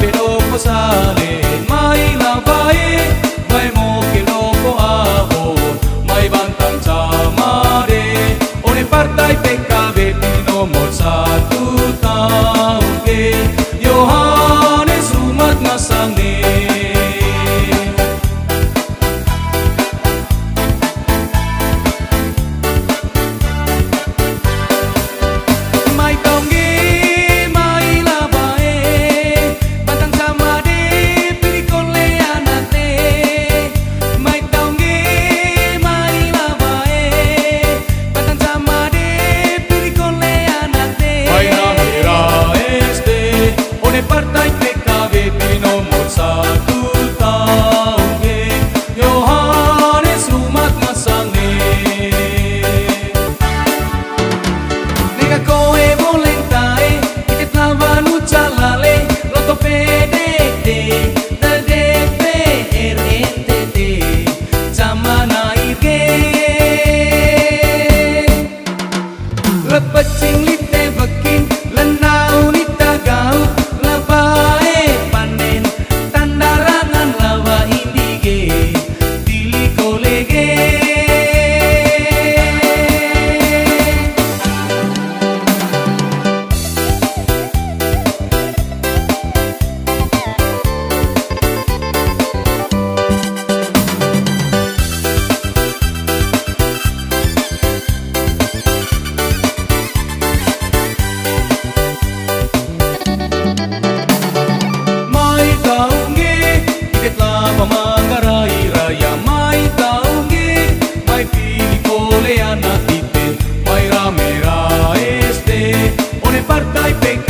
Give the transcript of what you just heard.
pero ko sale mai lavae mai mo kilo ko ahon mai bantang camare one partai PKB nomor 1 tahun ke Yohanes umat ngasangne partai PKB nomor 1 tahun ke Yohanes umat ngasangne nega koe boleh tae ikit lawan ucalale loto PDT dan DPR NTT zamana irge lepecing lite beking lenau nita gau Manggarai raya mai taungi mai pilih kole anak tite mai rame este one partai PKB